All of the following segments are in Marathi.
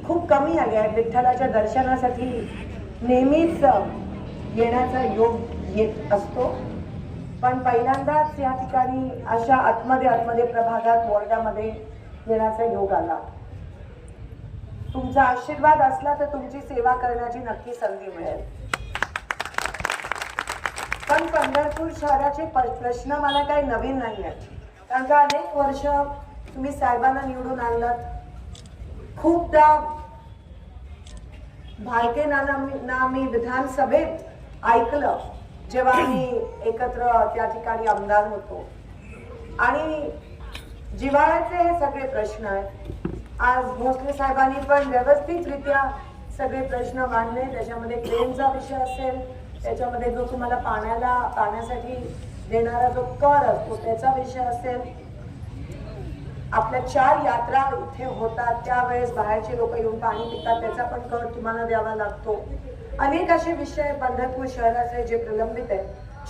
खूप कमी आले आहेत. विठ्ठलाच्या दर्शनासाठी नेहमीच येण्याचा योग येत असतो, पण पहिल्यांदाच या ठिकाणी अशा आतमध्ये प्रभागात वॉर्डामध्ये येण्याचा योग आला. तुमचा आशीर्वाद असला तर तुमची सेवा करण्याची नक्की संधी मिळेल. पण पंढरपूर शहराचे प्रश्न मला काही नवीन नाही आहेत, कारण का अनेक वर्ष तुम्ही साहेबांना निवडून आणलात. खूपदा भालकेंना मी विधानसभेत ऐकलं जेव्हा मी एकत्र त्या ठिकाणी आमदार होतो. आणि जिव्हाळ्याचे हे सगळे प्रश्न आहेत. आज भोसले साहेबांनी पण व्यवस्थितरित्या सगळे प्रश्न मांडले. त्याच्यामध्ये क्रेनचा विषय असेल, त्याच्यामध्ये जो तुम्हाला पाण्यासाठी देणारा जो कर असतो त्याचा विषय असेल, आपल्या 4 यात्रा इथे होतात त्यावेळेस बाहेरचे लोक येऊन पाणी पितात त्याचा पण कर तुम्हाला द्यावा लागतो. अनेक असे विषय पंढरपूर शहराचे जे प्रलंबित आहे.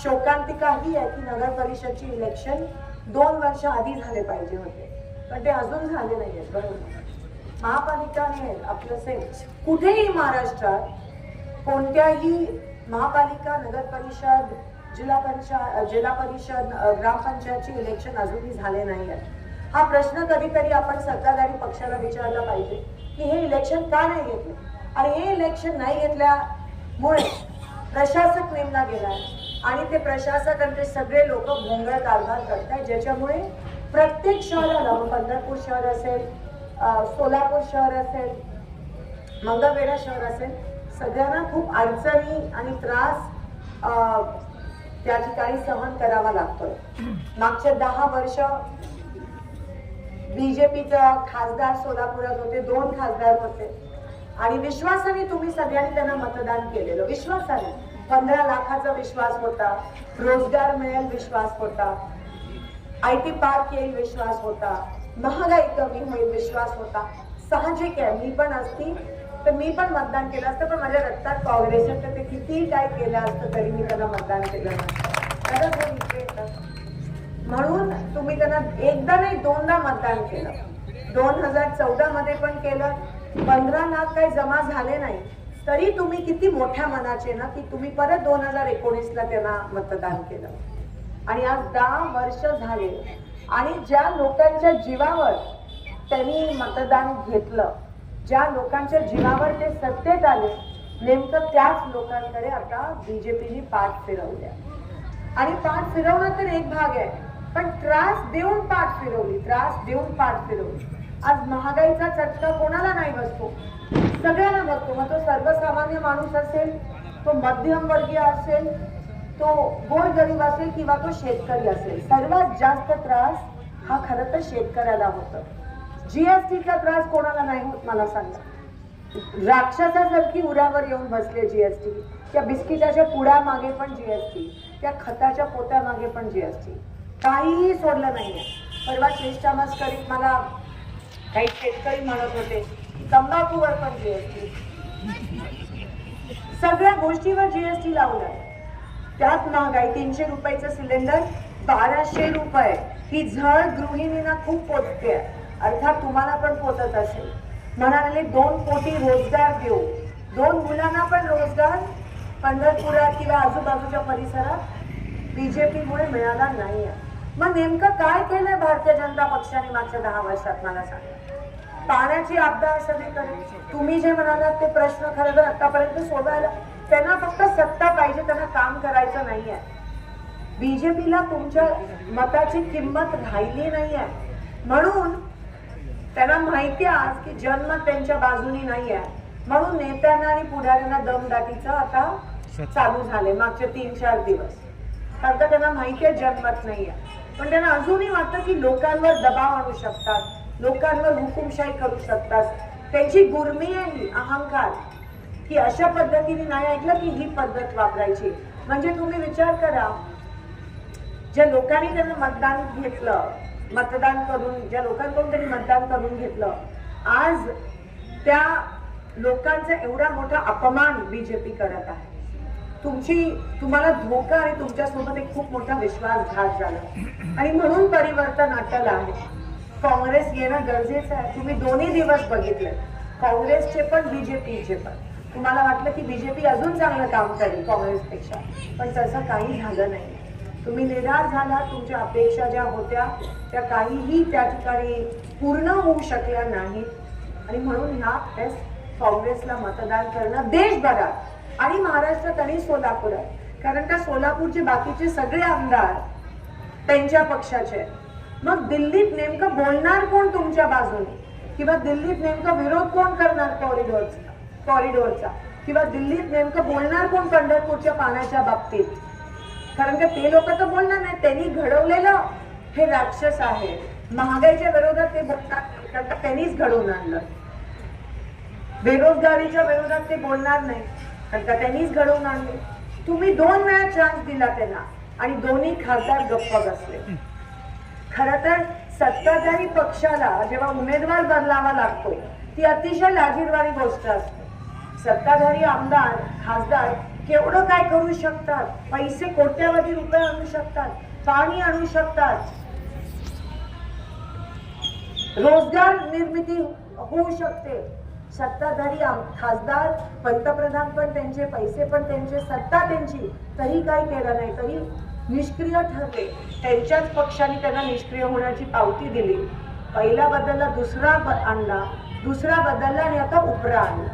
शोकांतिका ही आहे की नगर परिषदची इलेक्शन 2 वर्ष आधी झाले पाहिजे होते, पण ते अजून झाले नाहीये. बरोबर, महापालिकाने आपलं सेल्स कुठेही महाराष्ट्रात कोणत्याही महापालिका, नगर परिषद, जिल्हा परिषद, ग्रामपंचायतची इलेक्शन अजूनही झाले नाही आहे. हा प्रश्न कधीतरी आपण सत्ताधारी पक्षाला विचारला पाहिजे की हे इलेक्शन का नाही घेतले. आणि हे इलेक्शन नाही घेतल्यामुळे प्रशासक नेमला गेलाय आणि ते प्रशासक आणि ते सगळे लोक भोंगळ कारभार करतायत, ज्याच्यामुळे प्रत्येक शहराला, पंढरपूर शहर असेल, सोलापूर शहर असेल, मंगळवेढा शहर असेल, सगळ्यांना खूप अडचणी आणि त्रास त्या ठिकाणी सहन करावा लागतोय. मागच्या 10 वर्ष बीजेपीचा खासदार सोलापुरात होते, 2 खासदार होते आणि विश्वासाने तुम्ही सगळ्यांनी त्यांना मतदान केलेलं. विश्वासाने 15 लाखाचा विश्वास होता, रोजगार मिळेल विश्वास होता, IT पार्क येईल विश्वास होता, महागाई कमी होईल विश्वास होता. साहजिक आहे, मी पण असती तर मी पण मतदान केलं असतं, पण माझ्या रक्तात काँग्रेस आहे, तर ते कितीही काय केलं असतं तरी मी त्यांना मतदान केलं नसतं. म्हणून तुम्ही त्यांना एकदा नाही 2दा मतदान केलं. 2014 मध्ये पण केलं. 15 लाख काही जमा झाले नाही तरी तुम्ही किती मोठ्या मनाचे ना की तुम्ही परत 2019ला त्यांना मतदान केलं. आणि आज 10 वर्ष झाले आणि ज्या लोकांच्या जीवावर त्यांनी मतदान घेतलं, ज्या लोकांच्या जीवावर ते सत्तेत आले, नेमकं त्याच लोकांकडे आता बीजेपीने पाठ फिरवल्या. आणि पाठ फिरवणं तर एक भाग आहे, पण त्रास देऊन पाठ फिरवली, त्रास देऊन पाठ फिरवली. आज महागाईचा चटका कोणाला नाही बसतो, सगळ्यांना बसतो. मग तो सर्वसामान्य माणूस असेल, तो मध्यमवर्गीय असेल, तो गोरगरीब असेल किंवा तो शेतकरी असेल, सर्वात जास्त त्रास हा खरं तर शेतकऱ्याला होतो. जीएसटीचा त्रास कोणाला नाही होत मला सांगा. राक्षसासारखी उरावर येऊन बसले जीएसटी. त्या बिस्किटाच्या पुड्या मागे पण जीएसटी, त्या खताच्या पोत्या मागे पण जीएसटी, काहीही सोडलं नाहीये. परवा चेष्टा मस्करीत मला काही शेतकरी म्हणत होते तंबाखूवर पण जीएसटी, सगळ्या गोष्टीवर जीएसटी लावलाय. त्यात महागाई, 300 रुपयाचं सिलेंडर 1200 रुपये. ही झळ गृहिणींना खूप पोचते, अर्थात तुम्हाला पण पोचत असेल. म्हणाले 2 कोटी रोजगार देऊ, 2 मुलांना पण रोजगार पंढरपुरात किंवा आजूबाजूच्या परिसरात बीजेपीमुळे मिळाला नाहीये. मग नेमकं काय केलंय भारतीय जनता पक्षाने मागच्या 10 वर्षात मला सांगा. पाण्याची आपदा सगळीकडे. तुम्ही जे म्हणालात ते प्रश्न खरं तर आतापर्यंत सोडवायला त्यांना फक्त सत्ता पाहिजे, त्यांना काम करायचं नाहीये. बीजेपीला तुमच्या मताची किंमत राहिली नाहीये, म्हणून त्यांना माहिती आहे की जन्म त्यांच्या बाजूनी नाहीये. म्हणून नेत्यांना आणि पुढाऱ्यांना दमदाटीचं आता चालू झाले मागचे 3-4 दिवस. कारण का त्यांना माहिती आहे जन्मत नाहीये, पण त्यांना अजूनही वाटतं की लोकांवर दबाव आणू शकतात, लोकांवर हुकुमशाही करू शकतात. त्यांची गुर्मी आहे ही, अहंकार, की अशा पद्धतीने नाही ऐकलं की ही पद्धत वापरायची. म्हणजे तुम्ही विचार करा, ज्या लोकांनी त्यांना मतदान करून ज्या लोकांकडून त्यांनी मतदान करून घेतलं, आज त्या लोकांचा एवढा मोठा अपमान बीजेपी करत आहे. तुम्हाला धोका आणि तुमच्यासोबत एक खूप मोठा विश्वासघात झाला आणि म्हणून परिवर्तन अटल आहे. काँग्रेस येणं गरजेचं आहे. तुम्ही 2 दिवस बघितले, काँग्रेसचे पण बीजेपीचे पण. तुम्हाला वाटलं की बीजेपी अजून चांगलं काम करेल काँग्रेसपेक्षा, पण तसं काही झालं नाही. तुम्ही निराश झाला. तुमच्या अपेक्षा ज्या होत्या त्या काहीही त्या ठिकाणी पूर्ण होऊ शकल्या नाहीत आणि म्हणून ह्या वेळेस काँग्रेसला मतदान करणं देशभरात आणि महाराष्ट्रात आणि सोलापुरात, कारण का सोलापूरचे बाकीचे सगळे आमदार त्यांच्या पक्षाचे. मग दिल्लीत नेमकं बोलणार कोण तुमच्या बाजूने, किंवा दिल्लीत नेमकं विरोध कोण करणार कॉरिडॉरचा, किंवा दिल्लीत नेमकं बोलणार कोण पंढरपूरच्या पाण्याच्या बाबतीत, कारण का ते लोक तर बोलणार नाही. त्यांनी घडवलेलं हे राक्षस आहे. महागाईच्या विरोधात ते बोलतात, कारण त्यांनीच घडवून आणलं. बेरोजगारीच्या विरोधात ते बोलणार नाही, कारण का त्यांनीच घडवून आणले. तुम्ही 2 वेळा चान्स दिला त्यांना आणि दोन्ही खासदार गप्प बसले. खर तर सत्ताधारी पक्षाला जेव्हा उमेदवार बदलावा लागतो ती अतिशय लाजिरवाणी गोष्ट असते. सत्ताधारी आमदार खासदार केवढं काय करू शकतात, पैसे कोट्यावधी रुपये आणू शकतात, पाणी आणू शकतात, रोजगार निर्मिती होऊ शकते. सत्ताधारी खासदार पंतप्रधान पण त्यांचे, पैसे पण त्यांचे, सत्ता त्यांची, तरी काही केलं नाही, तरी निष्क्रिय ठरले. त्यांच्याच पक्षाने त्यांना निष्क्रिय होण्याची पावती दिली. पहिला बदलला, दुसरा आणला, दुसरा बदलला आणि आता उपरा आणला.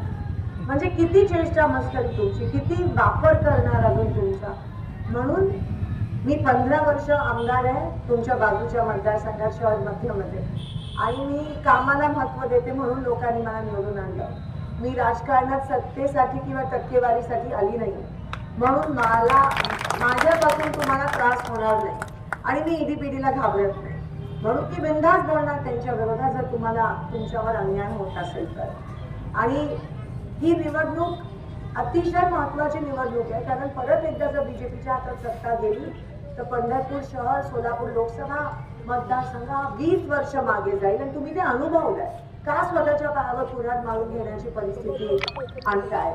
म्हणजे किती चेष्टा मस्करी तुमची, किती वापर करणार अजून तुमचा. म्हणून मी 15 वर्ष आमदार आहे तुमच्या बाजूच्या मतदारसंघात, शहर मध्यमध्ये, आणि मी कामाला महत्व देते म्हणून लोकांनी मला निवडून आणलं. मी राजकारणात सत्तेसाठी किंवा टक्केवारीसाठी आली नाही, म्हणून मला माझ्यापासून तुम्हाला त्रास होणार नाही आणि मी ईडीपीडीला घाबरत नाही, म्हणून की बिनधास्त बोलणार त्यांच्या विरोधात जर तुम्हाला तुमच्यावर अन्याय होत असेल तर. आणि ही निवडणूक अतिशय महत्वाची निवडणूक आहे, कारण परत एकदा जर बीजेपीच्या हातात सत्ता गेली तर पंढरपूर शहर, सोलापूर लोकसभा मतदारसंघ 20 वर्ष मागे जाईल आणि तुम्ही ते अनुभवलंय. का स्वतःच्या पायावर कुऱ्हाड मारून घेण्याची परिस्थिती आणताय.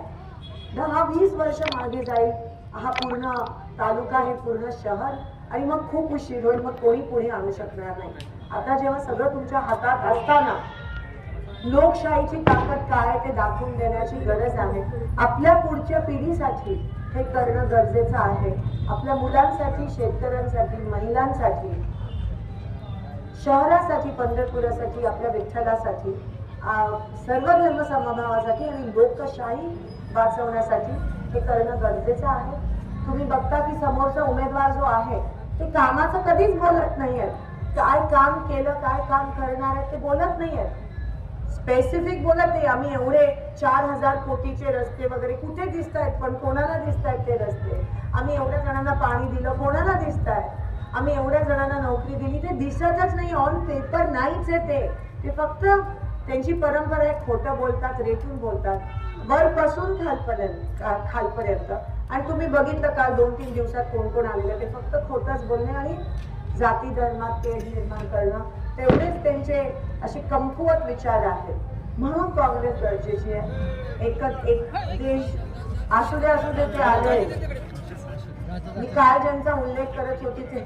10-20 वर्ष मागे जाईल हा पूर्ण तालुका, हे पूर्ण शहर, आणि मग खूप उशीर होईल, मग कोणी पुढे आणू शकणार नाही. आता जेव्हा सगळं तुमच्या हातात असताना लोकशाहीची ताकद काय ते दाखवून देण्याची गरज आहे. आपल्या पुढच्या पिढीसाठी हे करणं गरजेचं आहे. आपल्या मुलांसाठी, शेतकऱ्यांसाठी, महिलांसाठी, शहरासाठी, पंढरपुरासाठी, आपल्या विठ्ठलासाठी, सर्व धर्म समभावासाठी आणि लोकशाही वाचवण्यासाठी हे करणं गरजेचं आहे. तुम्ही बघता की समोरचा उमेदवार जो आहे ते कामाचं कधीच बोलत नाहीये. काय काम केलं, काय काम करणार आहे ते बोलत नाहीये. स्पेसिफिक बोलत नाही. आम्ही एवढे 4000 कोटीचे रस्ते वगैरे कुठे दिसत आहेत, पण कोणाला दिसत आहेत ते रस्ते. आम्ही एवढ्या जणांना पाणी दिलं, कोणाला दिसत आहे. आम्ही एवढ्या जणांना नोकरी दिली, ते दिसतच नाही. ऑन पेपर नाहीच आहे ते फक्त त्यांची परंपरा आहे. खोटं बोलतात, रेटून बोलतात, वरपासून खालपर्यंत. आणि तुम्ही बघितलं का 2-3 दिवसात कोण कोण आलेलं, ते फक्त खोटंच बोलणे आणि जाती धर्मात तेढ निर्माण करणं, तेवढेच त्यांचे असे कमकुवत विचार आहेत. म्हणून काँग्रेस गरजेची आहे. एक देश असू दे ते आले. मी काल ज्यांचा उल्लेख करत होती ते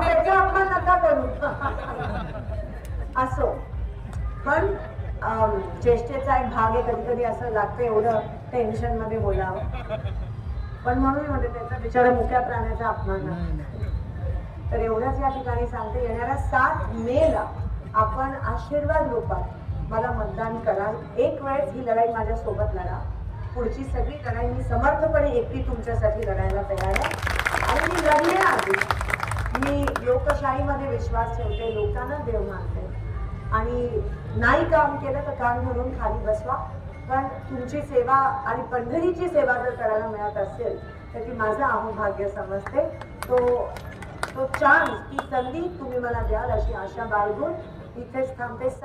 त्याचा अपमान नका करू. असो, पण चेष्टेचा एक भाग आहे. कधी कधी असं लागतं एवढं टेन्शन मध्ये बोलावं, पण म्हणून म्हणजे त्याचा बिचारा मुक्या प्राण्याचा अपमान नाही. तर एवढंच या ठिकाणी सांगते. येणाऱ्या 7 मेला आपण आशीर्वाद रूपात मला मतदान कराल. एक वेळेस ही लढाई माझ्या सोबत लढा. पुढची सगळी लढाई मी समर्थपणे एकटी तुमच्यासाठी लढायला तयार आहे. आणि मी लढण्याआधी मी लोकशाहीमध्ये विश्वास ठेवते, लोकांना देव मानते, आणि नाही काम केलं तर कान धरून खाली बसवा. पण तुमची सेवा आणि पंढरीची सेवा जर करायला मिळत असेल तर ती माझं अहोभाग्य समजते. तो चान्स, ती संधी तुम्ही मला द्याल अशी आशा बाळगून इथेच थांबते.